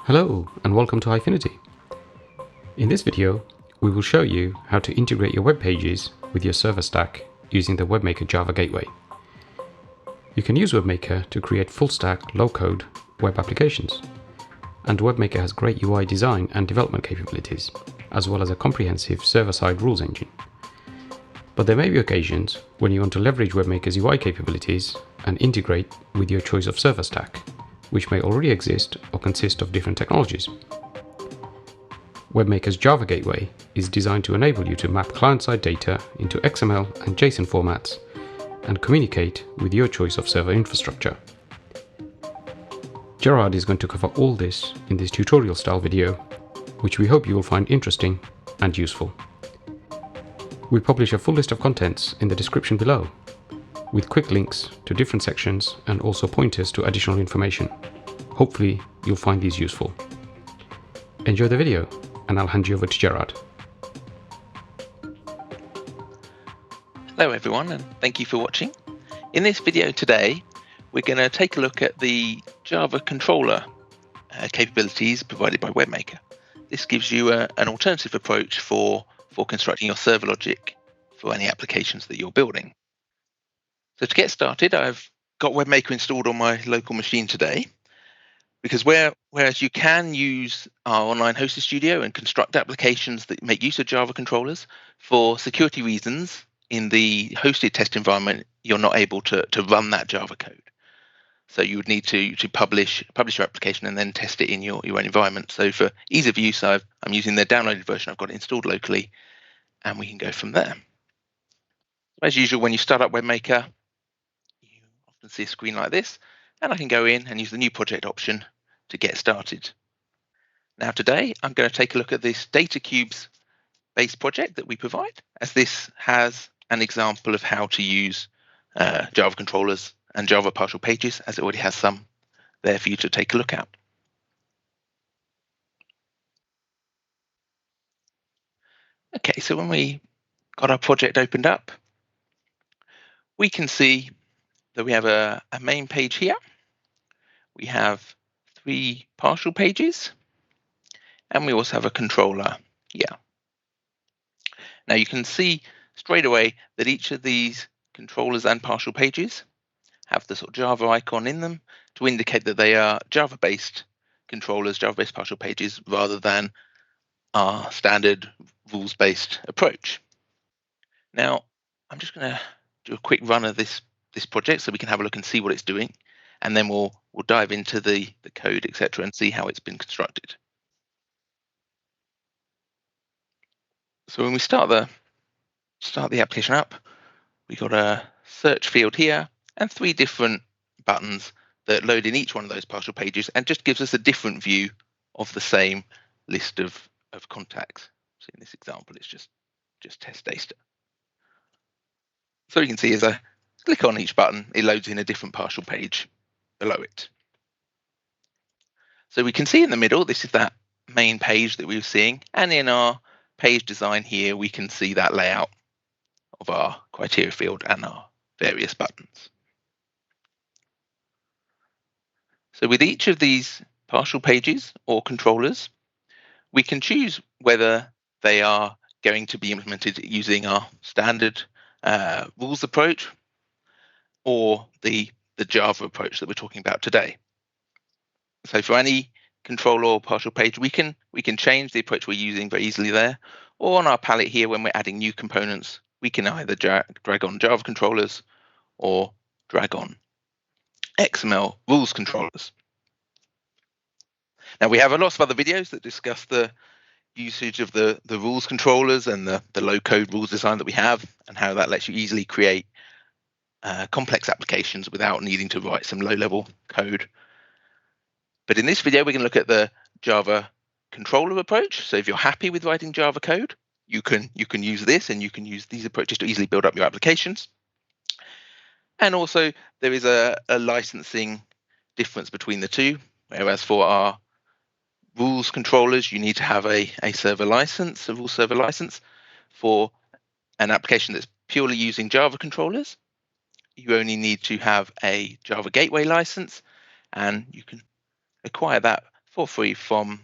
Hello and welcome to Highfinity. In this video, we will show you how to integrate your web pages with your server stack using the WebMaker Java Gateway. You can use WebMaker to create full-stack, low-code web applications. And WebMaker has great UI design and development capabilities, as well as a comprehensive server-side rules engine. But there may be occasions when you want to leverage WebMaker's UI capabilities and integrate with your choice of server stack, which may already exist or consist of different technologies. WebMaker's Java Gateway is designed to enable you to map client-side data into XML and JSON formats and communicate with your choice of server infrastructure. Gerard is going to cover all this in this tutorial-style video, which we hope you will find interesting and useful. We publish a full list of contents in the description below, with quick links to different sections and also pointers to additional information. Hopefully, you'll find these useful. Enjoy the video, and I'll hand you over to Gerard. Hello everyone, and thank you for watching. In this video today, we're going to take a look at the Java controller capabilities provided by WebMaker. This gives you an alternative approach for constructing your server logic for any applications that you're building. So to get started, I've got WebMaker installed on my local machine today, because whereas you can use our online hosted studio and construct applications that make use of Java controllers, for security reasons in the hosted test environment, you're not able to run that Java code. So you would need to publish your application and then test it in your own environment. So for ease of use, I'm using the downloaded version. I've got it installed locally, and we can go from there. As usual, when you start up WebMaker, you often see a screen like this, and I can go in and use the new project option to get started. Now today, I'm going to take a look at this DataCubes based project that we provide, as this has an example of how to use Java controllers and Java partial pages, as it already has some there for you to take a look at. Okay, so when we got our project opened up, we can see that we have a main page here. We have 3 partial pages, and we also have a controller here. Now you can see straight away that each of these controllers and partial pages have the sort of Java icon in them to indicate that they are Java-based controllers, Java-based partial pages, rather than our standard rules-based approach. Now, I'm just going to do a quick run of this project so we can have a look and see what it's doing, and then we'll dive into the code, etc., and see how it's been constructed. So when we start the application up, we've got a search field here and 3 different buttons that load in each one of those partial pages and just gives us a different view of the same list of contacts. So in this example, it's just test data. So you can see as I click on each button, it loads in a different partial page below it. So we can see in the middle, this is that main page that we were seeing, and in our page design here, we can see that layout of our criteria field and our various buttons. So with each of these partial pages or controllers, we can choose whether they are going to be implemented using our standard rules approach or the Java approach that we're talking about today. So for any controller or partial page, we can change the approach we're using very easily there, or on our palette here, when we're adding new components, we can either drag on Java controllers or drag on XML rules controllers. Now we have lots of other videos that discuss the usage of the rules controllers and the low-code rules design that we have, and how that lets you easily create complex applications without needing to write some low-level code. But in this video, we're going to look at the Java controller approach. So if you're happy with writing Java code, you can use this, and you can use these approaches to easily build up your applications. And also, there is a licensing difference between the two, whereas for our rules controllers, you need to have a server license, a rules server license. For an application that's purely using Java controllers, you only need to have a Java Gateway license, and you can acquire that for free from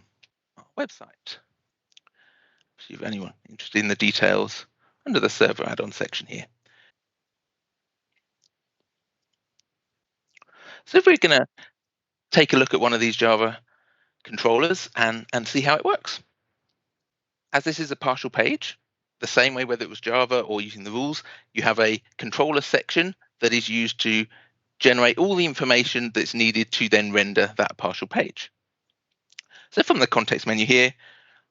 our website. If anyone interested in the details, under the server add-on section here. So if we're going to take a look at one of these Java controllers and see how it works. As this is a partial page, the same way whether it was Java or using the rules, you have a controller section that is used to generate all the information that's needed to then render that partial page. So from the context menu here,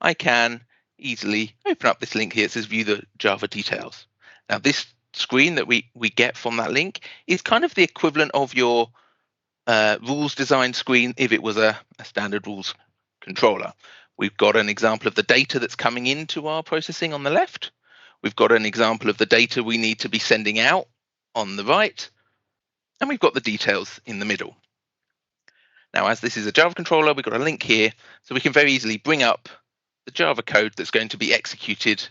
I can easily open up this link here. It says view the Java details. Now this screen that we get from that link is kind of the equivalent of your rules design screen if it was a standard rules controller. We've got an example of the data that's coming into our processing on the left. We've got an example of the data we need to be sending out on the right. And we've got the details in the middle. Now, as this is a Java controller, we've got a link here, so we can very easily bring up the Java code that's going to be executed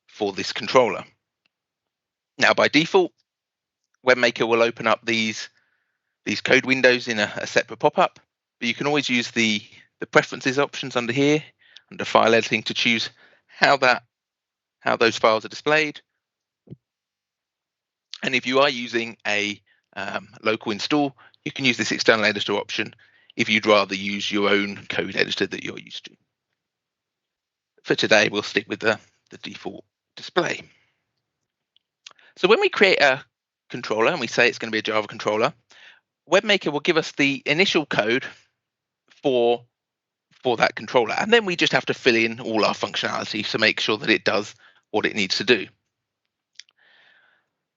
for this controller. Now, by default, WebMaker will open up these code windows in a separate pop-up, but you can always use the preferences options under here, under file editing, to choose how those files are displayed. And if you are using a local install, you can use this external editor option if you'd rather use your own code editor that you're used to. For today, we'll stick with the default display. So when we create a controller and we say it's going to be a Java controller, WebMaker will give us the initial code for that controller, and then we just have to fill in all our functionality to make sure that it does what it needs to do.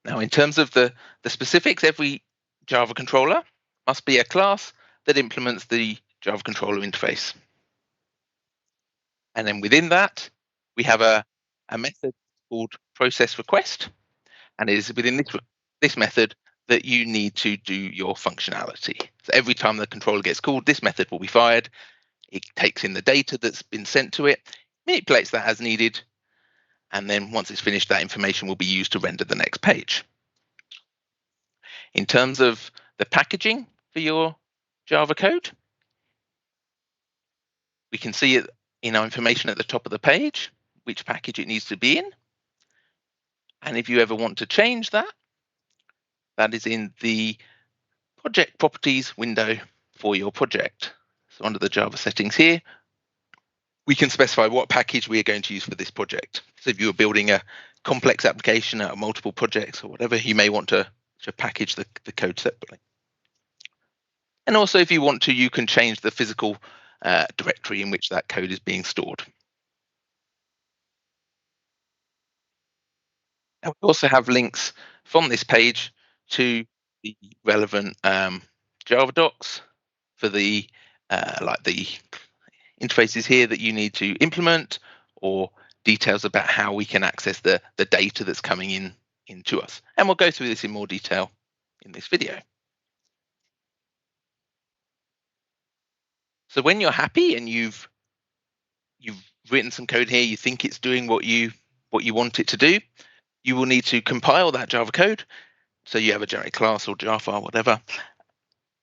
Now, in terms of the specifics, every Java controller must be a class that implements the Java controller interface. And then within that, we have a method called process request, and it is within this method that you need to do your functionality. So every time the controller gets called, this method will be fired. It takes in the data that's been sent to it, manipulates that as needed, and then once it's finished, that information will be used to render the next page. In terms of the packaging for your Java code, we can see it in our information at the top of the page, which package it needs to be in. And if you ever want to change that, that is in the project properties window for your project. So under the Java settings here, we can specify what package we are going to use for this project. So if you are building a complex application out of multiple projects or whatever, you may want to package the code separately. And also, if you want to, you can change the physical directory in which that code is being stored. Now, we also have links from this page to the relevant JavaDocs for the like the interfaces here that you need to implement, or details about how we can access the data that's coming into us. And we'll go through this in more detail in this video. So when you're happy and you've written some code here, you think it's doing what you want it to do, you will need to compile that Java code. So you have a generic class or jar file, whatever,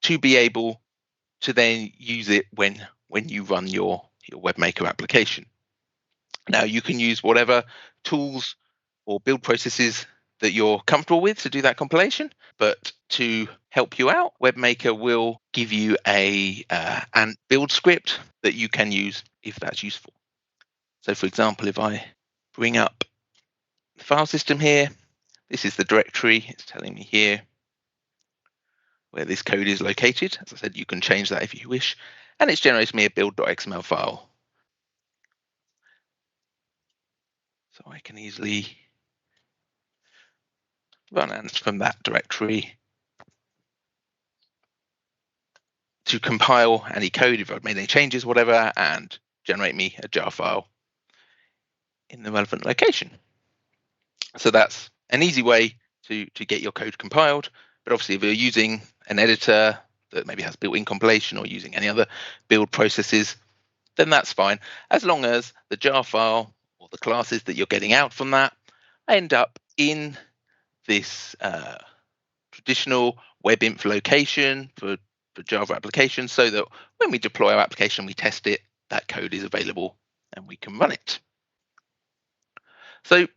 to be able to then use it when you run your WebMaker application. Now, you can use whatever tools or build processes that you're comfortable with to do that compilation, but to help you out, WebMaker will give you an build script that you can use if that's useful. So for example, if I bring up the file system here, this is the directory. It's telling me here where this code is located. As I said, you can change that if you wish, and it's generated me a build.xml file. So I can easily run and from that directory to compile any code if I've made any changes, whatever, and generate me a jar file in the relevant location. So that's an easy way to get your code compiled. But obviously, if you're using an editor that maybe has built-in compilation or using any other build processes, then that's fine, as long as the jar file or the classes that you're getting out from that end up in this traditional webinf location for for Java applications so that when we deploy our application, we test it, that code is available and we can run it. So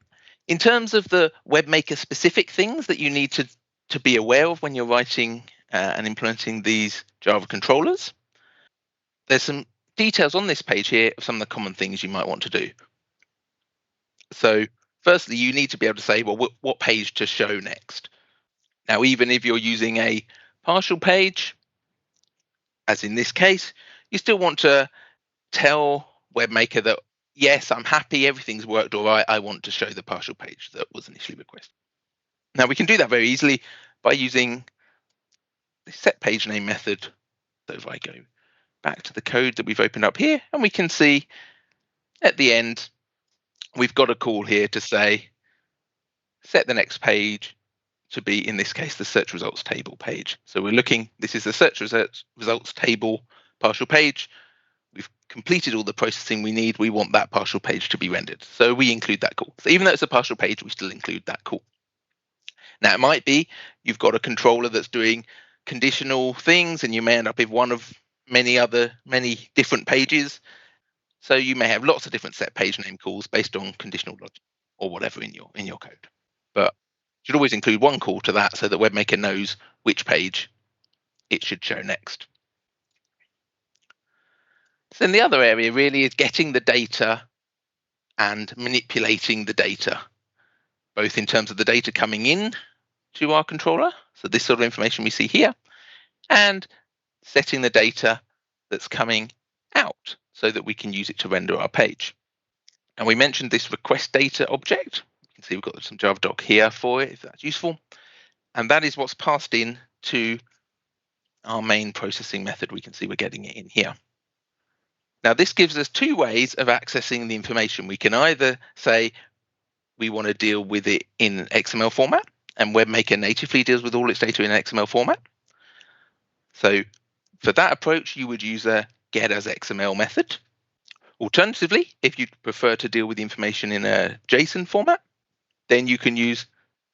in terms of the WebMaker specific things that you need to be aware of when you're writing and implementing these Java controllers, there's some details on this page here of some of the common things you might want to do. So firstly, you need to be able to say, well, what page to show next. Now, even if you're using a partial page, as in this case, you still want to tell WebMaker that, yes, I'm happy, everything's worked all right, I want to show the partial page that was initially requested. Now, we can do that very easily by using the set page name method. So if I go back to the code that we've opened up here, and we can see at the end, we've got a call here to say, set the next page to be, in this case, the search results table page. So we're looking, this is the search results table partial page. We've completed all the processing we need. We want that partial page to be rendered. So we include that call. So even though it's a partial page, we still include that call. Now, it might be you've got a controller that's doing conditional things, and you may end up with one of many different pages. So you may have lots of different set page name calls based on conditional logic or whatever in your code. But you should always include one call to that so that WebMaker knows which page it should show next. So then the other area really is getting the data and manipulating the data, both in terms of the data coming in to our controller, so this sort of information we see here, and setting the data that's coming out so that we can use it to render our page. And we mentioned this request data object. You can see we've got some JavaDoc here for it, if that's useful. And that is what's passed in to our main processing method. We can see we're getting it in here. Now, this gives us two ways of accessing the information. We can either say we want to deal with it in XML format, and WebMaker natively deals with all its data in XML format. So for that approach, you would use a getAsXML method. Alternatively, if you prefer to deal with the information in a JSON format, then you can use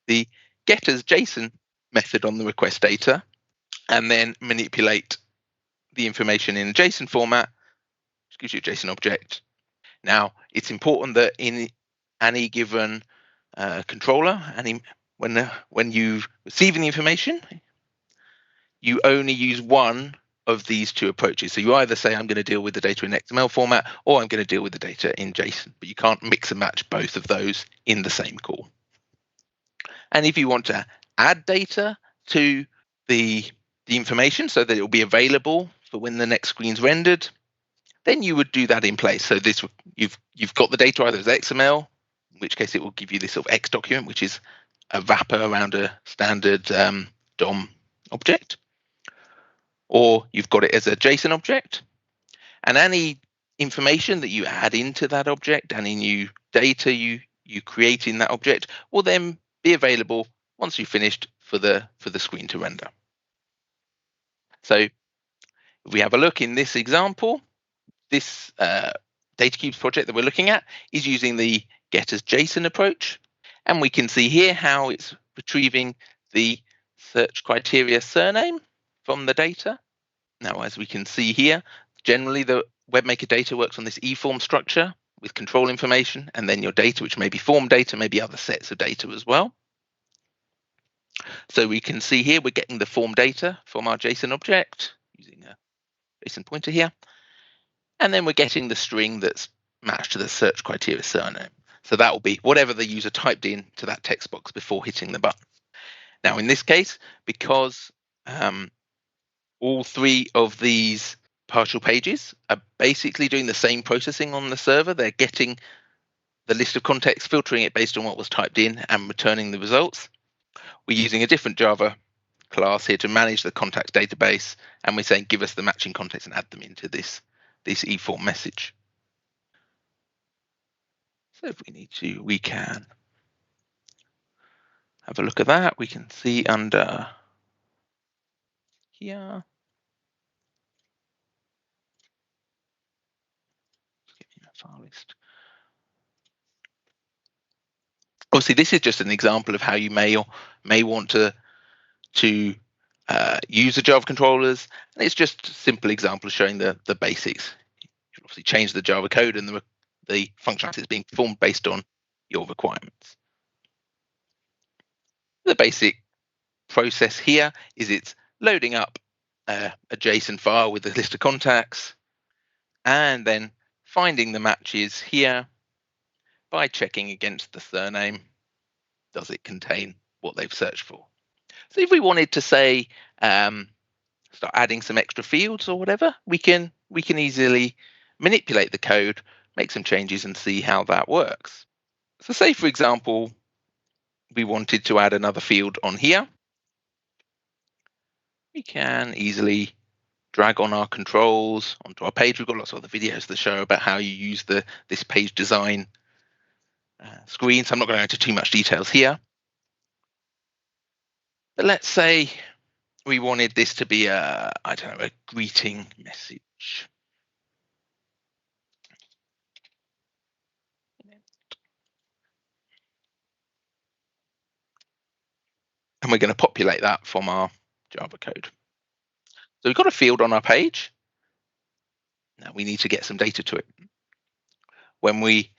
the getAsJSON method on the request data and then manipulate the information in a JSON format, which gives you a JSON object. Now, it's important that in any given controller, when you receiving the information, you only use one of these two approaches. So you either say, I'm going to deal with the data in XML format, or I'm going to deal with the data in JSON, but you can't mix and match both of those in the same call. And if you want to add data to the information so that it will be available for when the next screen's rendered, then you would do that in place. So this, you've got the data either as XML, in which case it will give you this sort of X document, which is a wrapper around a standard DOM object, or you've got it as a JSON object. And any information that you add into that object, any new data you create in that object, will then be available once you've finished for the screen to render. So if we have a look in this example, this DataCubes project that we're looking at is using the getAsJSON approach, and we can see here how it's retrieving the search criteria surname from the data. Now, as we can see here, generally the WebMaker data works on this eForm structure with control information, and then your data, which may be form data, maybe other sets of data as well. So we can see here we're getting the form data from our JSON object using a JSON pointer here. And then we're getting the string that's matched to the search criteria surname. So that will be whatever the user typed in to that text box before hitting the button. Now, in this case, because all three of these partial pages are basically doing the same processing on the server, they're getting the list of context, filtering it based on what was typed in, and returning the results. We're using a different Java class here to manage the contacts database, and we're saying give us the matching context and add them into this eForm message. So if we need to, we can have a look at that. We can see under here. Just give me a file list. Obviously, this is just an example of how you may want to use the Java controllers, and it's just a simple example showing the basics. You can obviously change the Java code, and the functionality is being performed based on your requirements. The basic process here is it's loading up a JSON file with a list of contacts, and then finding the matches here by checking against the surname. Does it contain what they've searched for? So if we wanted to say start adding some extra fields or whatever, we can easily manipulate the code, make some changes, and see how that works. So say, for example, we wanted to add another field on here. We can easily drag on our controls onto our page. We've got lots of other videos that show about how you use this page design screen, so I'm not going to go into too much details here. But let's say we wanted this to be a greeting message. And we're going to populate that from our Java code. So we've got a field on our page. Now we need to get some data to it. When we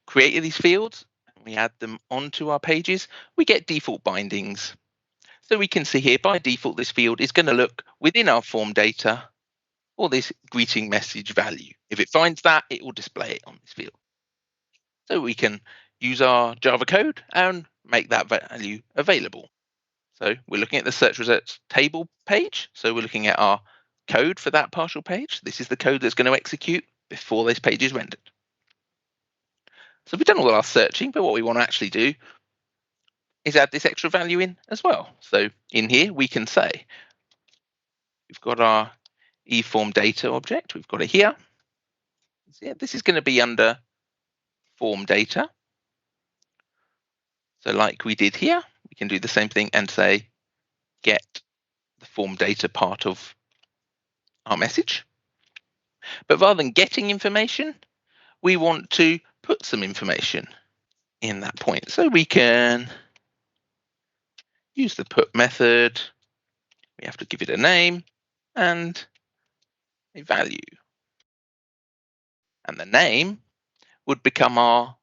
create these fields, and we add them onto our pages, we get default bindings. So we can see here, by default, this field is going to look within our form data for this greeting message value. If it finds that, it will display it on this field. So we can use our Java code and make that value available. So we're looking at the search results table page. So we're looking at our code for that partial page. This is the code that's going to execute before this page is rendered. So we've done all our searching, but what we want to actually do is add this extra value in as well. So in here, we can say, we've got our eForm data object. We've got it here. So this is going to be under form data. So like we did here, we can do the same thing and say, get the form data part of our message. But rather than getting information, we want to put some information in that point. So we can use the put method. We have to give it a name and a value. And the name would become our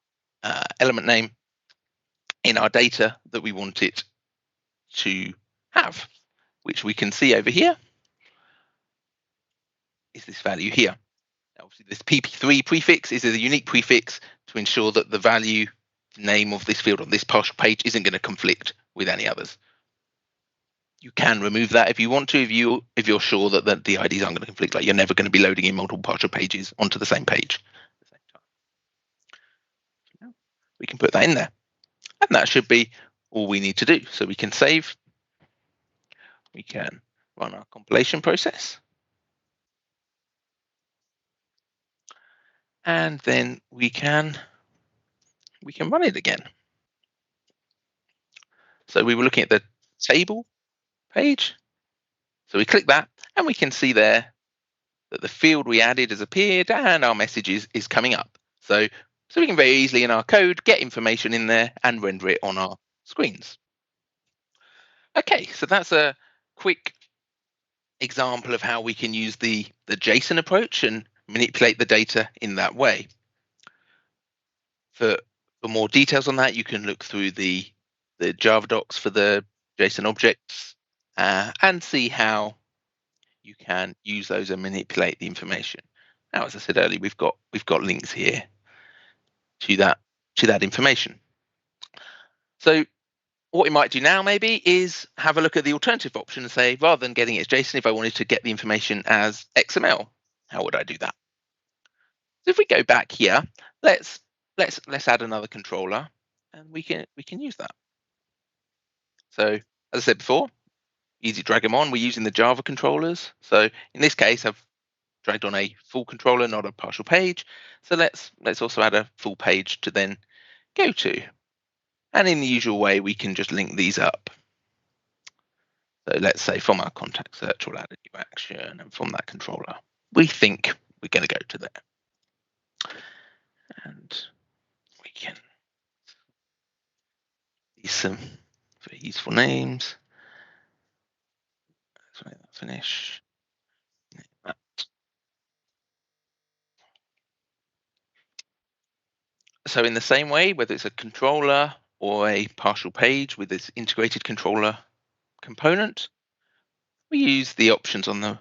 element name in our data that we want it to have, which we can see over here is this value here. Obviously, this pp3 prefix is a unique prefix to ensure that the value name of this field on this partial page isn't going to conflict with any others. You can remove that if you want to, if you're sure that the IDs aren't going to conflict, like you're never going to be loading in multiple partial pages onto the same page at the same time. We can put that in there, and that should be all we need to do. So we can save, we can run our compilation process, and then we can run it again. So we were looking at the table page. So we click that, and we can see there that the field we added has appeared and our message is coming up. So we can very easily in our code get information in there and render it on our screens. Okay, so that's a quick example of how we can use the JSON approach and manipulate the data in that way. For more details on that, you can look through the JavaDocs for the JSON objects and see how you can use those and manipulate the information. Now, as I said earlier, we've got links here to that information. So what we might do now maybe is have a look at the alternative option and say, rather than getting it as JSON, if I wanted to get the information as XML, how would I do that? So if we go back here, let's add another controller, and we can use that. So as I said before, easy drag them on. We're using the Java controllers. So in this case, I've dragged on a full controller, not a partial page. So let's also add a full page to then go to. And in the usual way, we can just link these up. So let's say from our contact search, we'll add a new action, and from that controller, we think we're going to go to there. And we can use some very useful names. finish that. So in the same way, whether it's a controller or a partial page with this integrated controller component, we use the options on the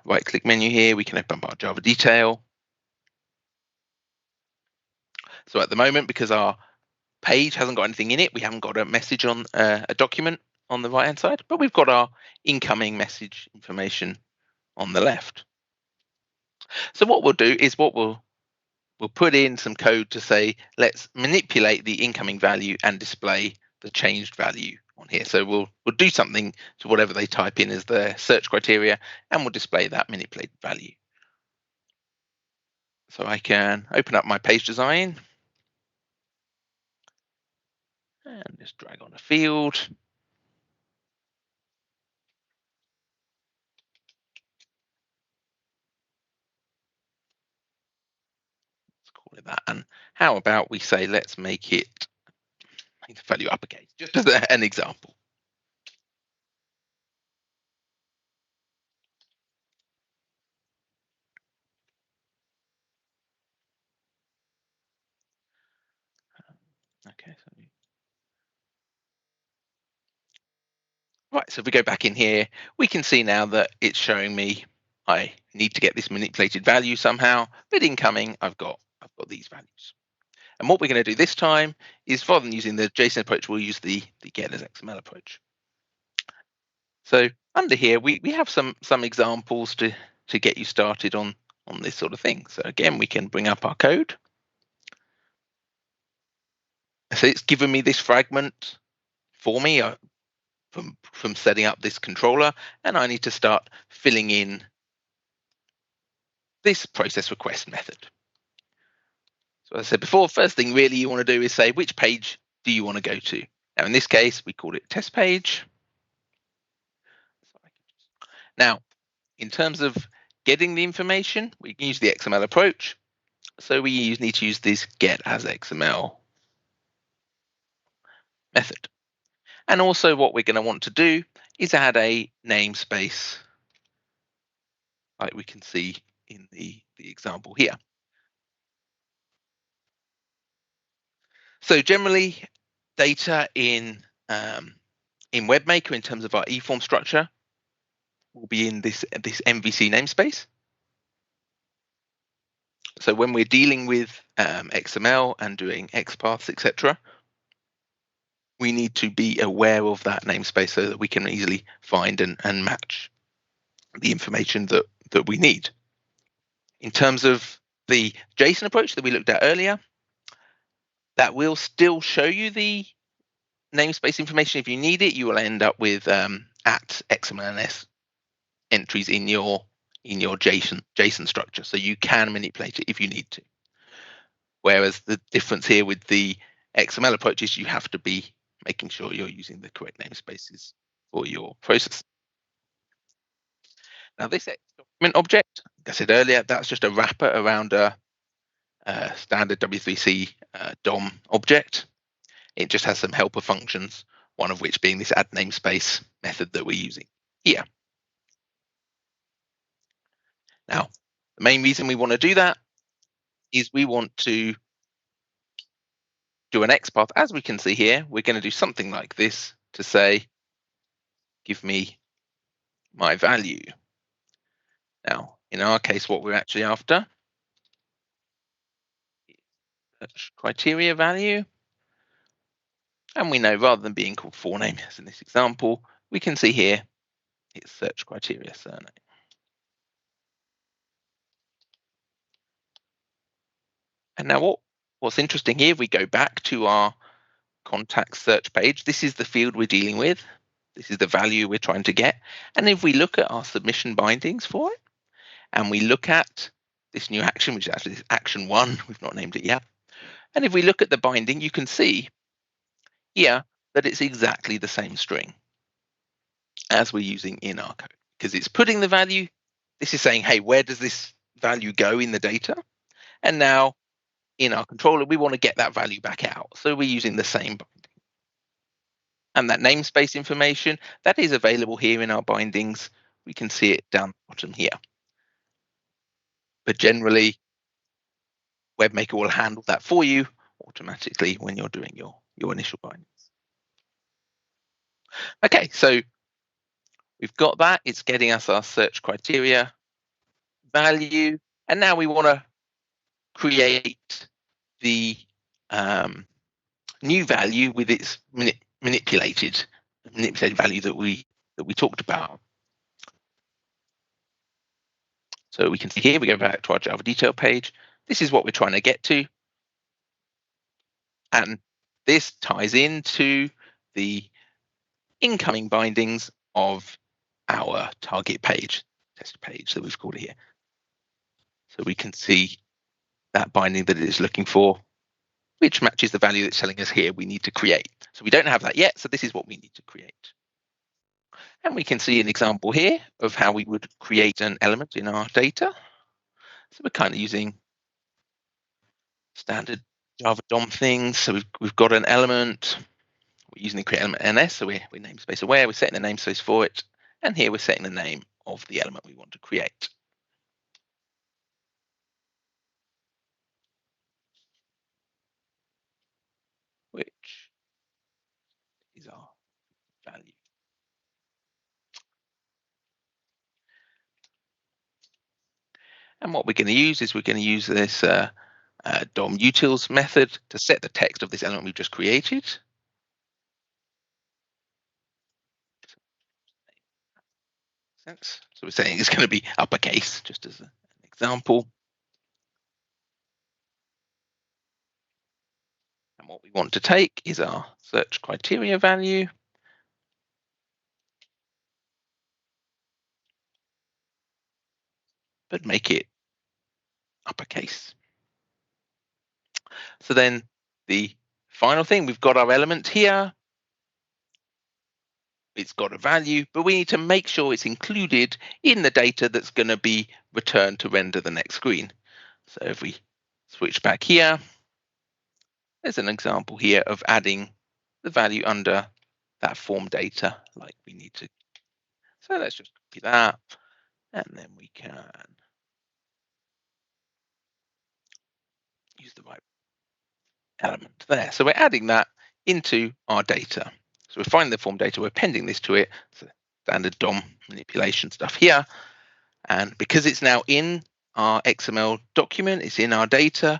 right click menu here. We can open up our Java detail. So at the moment, because our page hasn't got anything in it, we haven't got a message on a document on the right hand side, but we've got our incoming message information on the left. So what we'll do is we'll put in some code to say, let's manipulate the incoming value and display the changed value on here. So we'll do something to whatever they type in as the search criteria, and we'll display that manipulated value. So I can open up my page design and just drag on a field. Let's call it that. And how about we say, let's make the value uppercase, just as an example. Okay, right, so if we go back in here, we can see now that it's showing me I need to get this manipulated value somehow, but incoming, I've got these values. And what we're going to do this time is, rather than using the JSON approach, we'll use the get as XML approach. So under here, we have some examples to get you started on this sort of thing. So again, we can bring up our code. So it's given me this fragment for me from setting up this controller, and I need to start filling in this process request method. So as I said before, first thing really you want to do is say, which page do you want to go to? Now in this case, we call it test page. Now, in terms of getting the information, we can use the XML approach. So we need to use this get as XML method. And also what we're going to want to do is add a namespace, like we can see in the example here. So generally, data in WebMaker, in terms of our eForm structure, will be in this MVC namespace. So when we're dealing with XML and doing XPaths, etc., we need to be aware of that namespace so that we can easily find and match the information that we need. In terms of the JSON approach that we looked at earlier, that will still show you the namespace information. If you need it, you will end up with at XMLs entries in your JSON structure, so you can manipulate it if you need to. Whereas the difference here with the XML approach is you have to be making sure you're using the correct namespaces for your process. Now this document object, like I said earlier, that's just a wrapper around a standard W3C DOM object. It just has some helper functions, one of which being this add namespace method that we're using here. Now, the main reason we want to do that is we want to do an XPath. As we can see here, we're going to do something like this to say, give me my value. Now, in our case, what we're actually after is search criteria value. And we know, rather than being called forename, as in this example, we can see here it's search criteria surname. And now what's interesting here, if we go back to our contact search page, this is the field we're dealing with. This is the value we're trying to get. And if we look at our submission bindings for it, and we look at this new action, which is actually this action 1, we've not named it yet. And if we look at the binding, you can see here that it's exactly the same string as we're using in our code, because it's putting the value. This is saying, hey, where does this value go in the data? And now in our controller, we want to get that value back out. So we're using the same binding. And that namespace information, that is available here in our bindings we can see it down the bottom here. But generally, WebMaker will handle that for you automatically when you're doing your initial bindings. Okay, so we've got that. It's getting us our search criteria value. And now we want to create the new value with its manipulated value that we talked about. So we can see here, we go back to our Java detail page. This is what we're trying to get to. And this ties into the incoming bindings of our target page, test page that we've called it here. So we can see that binding that it is looking for, which matches the value that's telling us here we need to create. So we don't have that yet, so this is what we need to create. And we can see an example here of how we would create an element in our data. So we're kind of using standard Java DOM things. So we've got an element. We're using the create element NS, so we're namespace aware. We're setting the namespace for it. And here we're setting the name of the element we want to create. Which is our value. And what we're going to use is we're going to use this DOM utils method to set the text of this element we've just created. So we're saying it's going to be uppercase, just as an example. And what we want to take is our search criteria value. But make it uppercase. So then the final thing, we've got our element here. It's got a value, but we need to make sure it's included in the data that's going to be returned to render the next screen. So if we switch back here, there's an example here of adding the value under that form data like we need to. So let's just copy that, and then we can use the right element there. So we're adding that into our data. So we're finding the form data, we're appending this to it. So standard DOM manipulation stuff here. And because it's now in our XML document, it's in our data,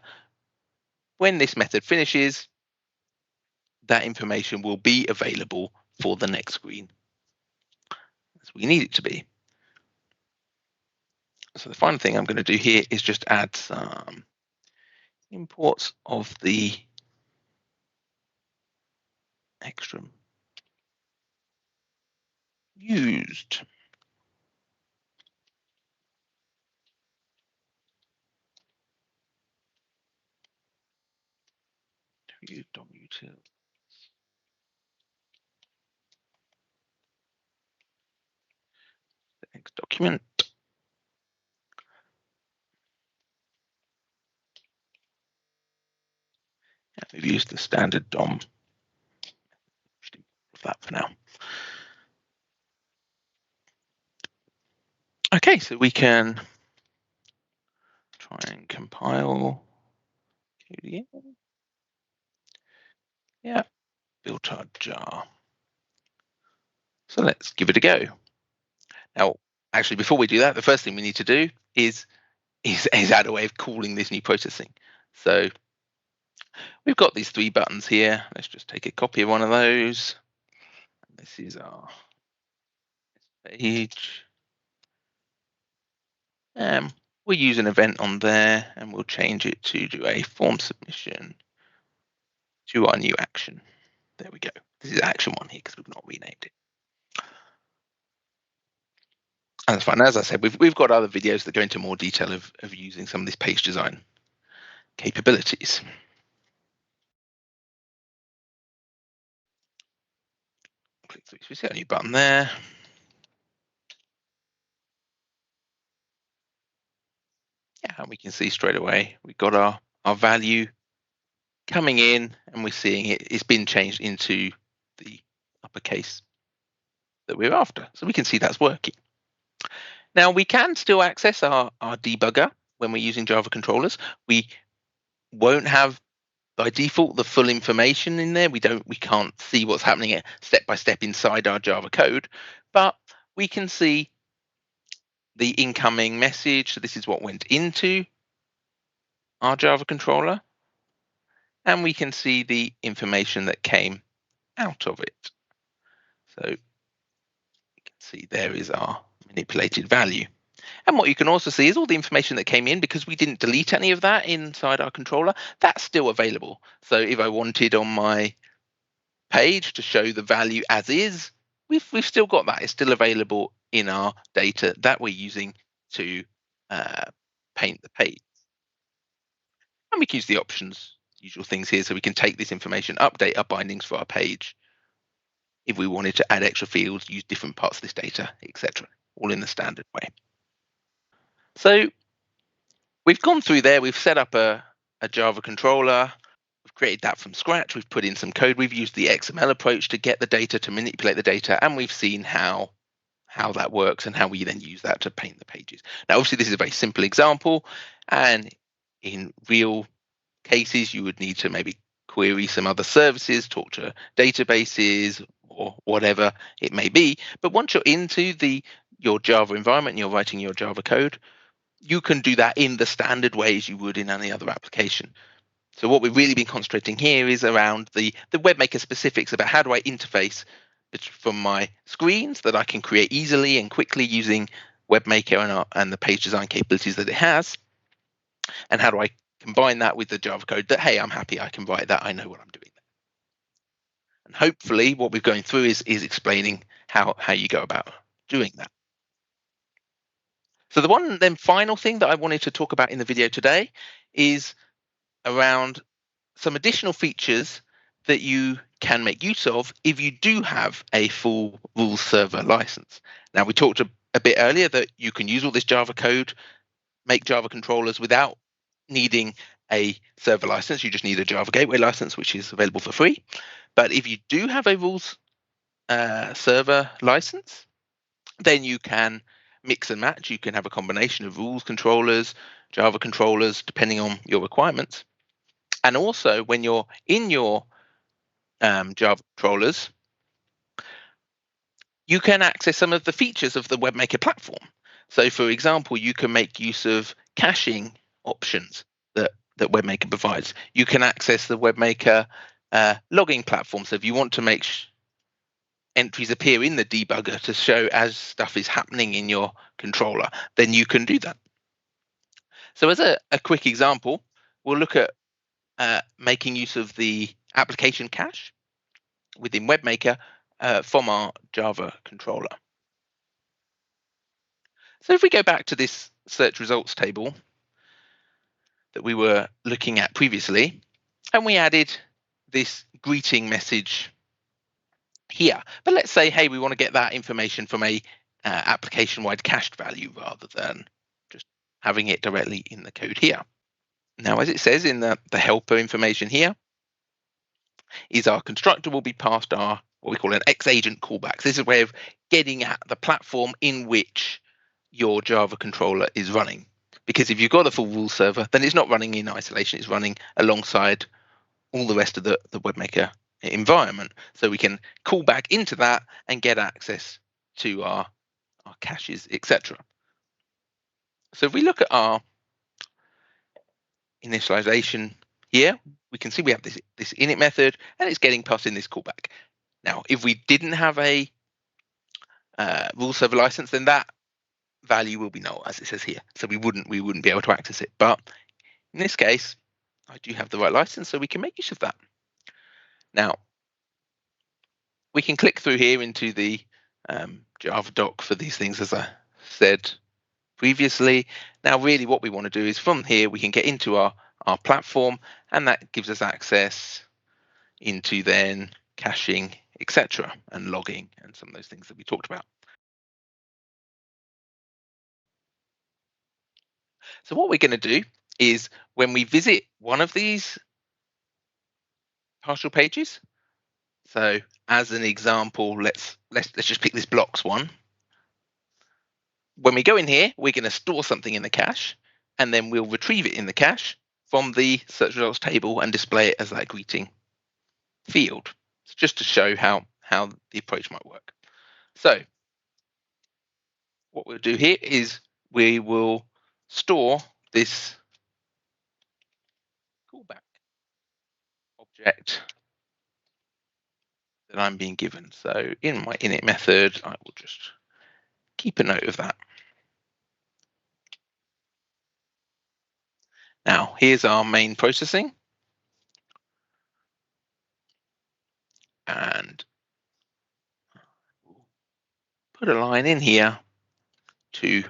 when this method finishes, that information will be available for the next screen as we need it to be. So the final thing I'm going to do here is just add some imports of the extra used. Use DOM util. The next document. And we've used the standard DOM. That for now. Okay, so we can try and compile. Yeah, built our jar. So let's give it a go. Now, actually, before we do that, the first thing we need to do is add a way of calling this new processing. So we've got these 3 buttons here. Let's just take a copy of one of those. This is our page. We'll use an event on there, and we'll change it to do a form submission to our new action. There we go. This is action 1 here because we've not renamed it. And that's fine. As I said, we've got other videos that go into more detail of using some of these page design capabilities. Click through. So we see our new button there. Yeah, and we can see straight away we've got our value coming in, and we're seeing it's been changed into the uppercase that we're after. So we can see that's working. Now we can still access our debugger when we're using Java controllers. We won't have by default the full information in there. We can't see what's happening step by step inside our Java code, but we can see the incoming message. So this is what went into our Java controller, and we can see the information that came out of it. So you can see there is our manipulated value. And what you can also see is all the information that came in, because we didn't delete any of that inside our controller, that's still available. So if I wanted on my page to show the value as is, we've still got that. It's still available in our data that we're using to paint the page. And we can use the options, usual things here, so we can take this information, update our bindings for our page. If we wanted to add extra fields, use different parts of this data, etc., all in the standard way. So we've gone through there, we've set up a Java controller, we've created that from scratch, we've put in some code, we've used the XML approach to get the data, to manipulate the data, and we've seen how that works and how we then use that to paint the pages. Now, obviously, this is a very simple example, and in real cases, you would need to maybe query some other services, talk to databases, or whatever it may be. But once you're into your Java environment and you're writing your Java code, you can do that in the standard ways you would in any other application. So what we've really been concentrating here is around the WebMaker specifics about how do I interface from my screens that I can create easily and quickly using WebMaker and the page design capabilities that it has, and how do I combine that with the Java code that, hey, I'm happy I can write that, I know what I'm doing. And hopefully what we're going through is explaining how you go about doing that. So the one then final thing that I wanted to talk about in the video today is around some additional features that you can make use of if you do have a full rules server license. Now, we talked a bit earlier that you can use all this Java code, make Java controllers without needing a server license. You just need a Java gateway license, which is available for free. But if you do have a rules server license, then you can mix and match. You can have a combination of rules controllers, Java controllers, depending on your requirements. And also, when you're in your Java controllers, you can access some of the features of the WebMaker platform. So, for example, you can make use of caching options that WebMaker provides. You can access the WebMaker logging platform. So if you want to make entries appear in the debugger to show as stuff is happening in your controller, then you can do that. So as a quick example, we'll look at making use of the application cache within WebMaker from our Java controller. So if we go back to this search results table that we were looking at previously, and we added this greeting message here, but let's say, hey, we want to get that information from a application-wide cached value rather than just having it directly in the code here. Now, as it says in the helper information here, is our constructor will be passed our what we call an X-agent callback. So this is a way of getting at the platform in which your Java controller is running. Because if you've got a full rules server, then it's not running in isolation, it's running alongside all the rest of the WebMaker environment. So we can call back into that and get access to our caches, etc. So if we look at our initialization here, we can see we have this init method and it's getting passed in this callback. Now, if we didn't have a rule server license, then that value will be null, as it says here. So we wouldn't be able to access it. But in this case, I do have the right license, so we can make use of that. Now, we can click through here into the JavaDoc for these things, as I said previously. Now, really what we want to do is from here, we can get into our platform, and that gives us access into then caching, etc., and logging, and some of those things that we talked about. So what we're going to do is when we visit one of these partial pages, so as an example, let's just pick this blocks one. when we go in here, we're going to store something in the cache, and then we'll retrieve it in the cache from the search results table and display it as that greeting field. So just to show how the approach might work. So what we'll do here is we will store this callback object that I'm being given. So in my init method, I will just keep a note of that. Now, here's our main processing. And we'll put a line in here to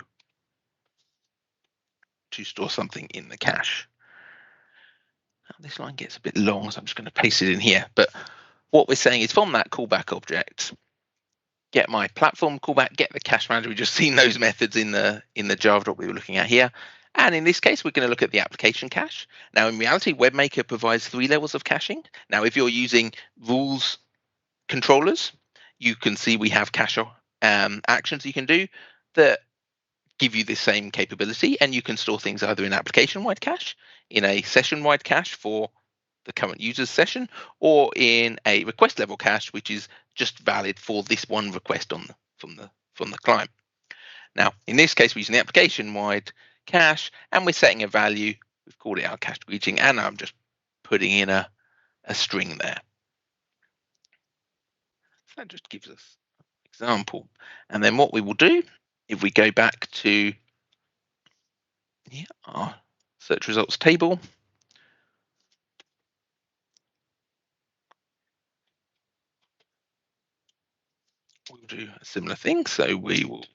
store something in the cache. Now, this line gets a bit long, so I'm just going to paste it in here. But what we're saying is from that callback object, get my platform callback, get the cache manager. We've just seen those methods in the JavaDoc we were looking at here. And in this case, we're going to look at the application cache. Now, in reality, WebMaker provides 3 levels of caching. Now, if you're using rules controllers, you can see we have cache actions you can do that give you the same capability, and you can store things either in application-wide cache, in a session-wide cache for the current user's session, or in a request level cache, which is just valid for this one request from the client. Now, in this case, we're using the application-wide cache, and we're setting a value. We've called it our cached greeting, and I'm just putting in a string there. So that just gives us an example. And then what we will do, if we go back to our search results table, we'll do a similar thing. So we will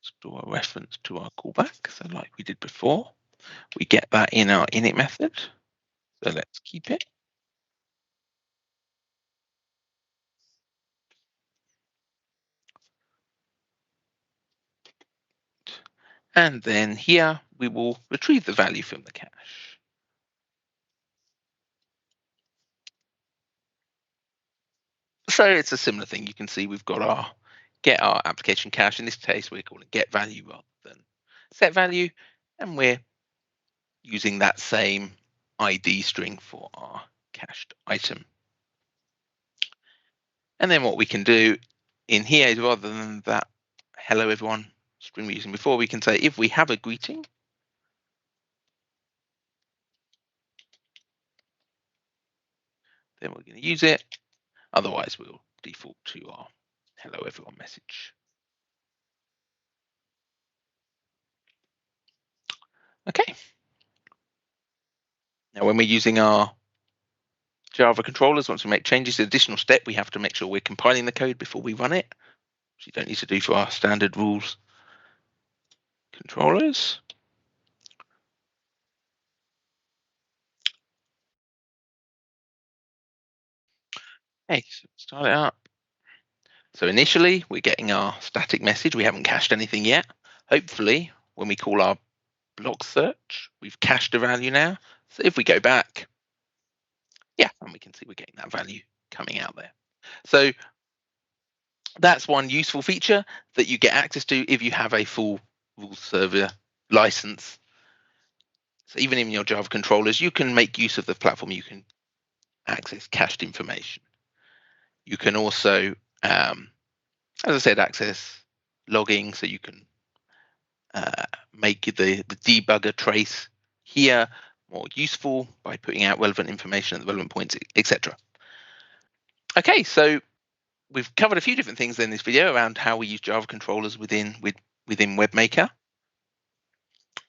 store a reference to our callback. So like we did before, we get that in our init method. So let's keep it. And then here we will retrieve the value from the cache. So it's a similar thing. You can see we've got our get our application cache. In this case, we're calling get value rather than set value, and we're using that same ID string for our cached item. And then what we can do in here is, rather than that hello everyone string we were using before, we can say if we have a greeting, then we're going to use it. Otherwise, we'll default to our hello everyone message. Okay. Now, when we're using our Java controllers, once we make changes, the additional step, we have to make sure we're compiling the code before we run it, which you don't need to do for our standard rules controllers. Okay, so start it up. So initially, we're getting our static message. We haven't cached anything yet. Hopefully, when we call our block search, we've cached a value now. So if we go back, yeah, and we can see we're getting that value coming out there. So that's one useful feature that you get access to if you have a full rules server license. So even in your Java controllers, you can make use of the platform. You can access cached information. You can also, as I said, access logging, so you can make the debugger trace here more useful by putting out relevant information at the relevant points, etc. Okay, so we've covered a few different things in this video around how we use Java controllers within WebMaker.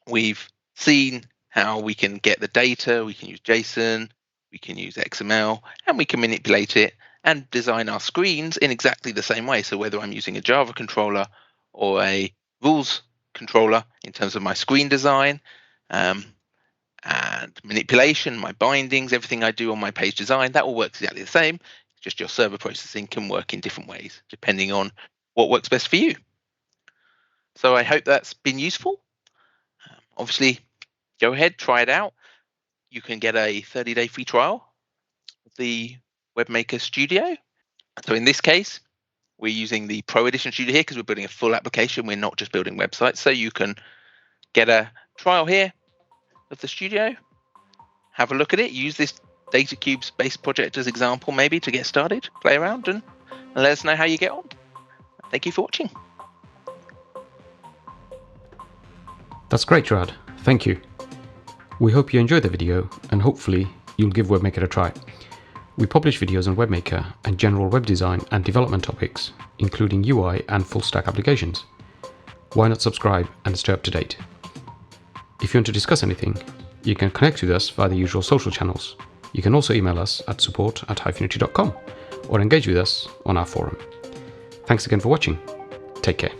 We've seen how we can get the data, we can use JSON, we can use XML, and we can manipulate it and design our screens in exactly the same way. So whether I'm using a Java controller or a rules controller in terms of my screen design and manipulation, my bindings, everything I do on my page design, that all works exactly the same. Just your server processing can work in different ways depending on what works best for you. So I hope that's been useful. Obviously, Go ahead, try it out. You can get a 30-day free trial of the WebMaker Studio. So in this case, we're using the Pro Edition Studio here because we're building a full application. We're not just building websites. So you can get a trial here of the Studio, have a look at it, use this DataCubes based project as example maybe to get started, play around and let us know how you get on. Thank you for watching. That's great, Gerard. Thank you. We hope you enjoyed the video and hopefully you'll give WebMaker a try. We publish videos on WebMaker and general web design and development topics, including UI and full stack applications. Why not subscribe and stay up to date? If you want to discuss anything, you can connect with us via the usual social channels. You can also email us at support@highfinity.com or engage with us on our forum. Thanks again for watching. Take care.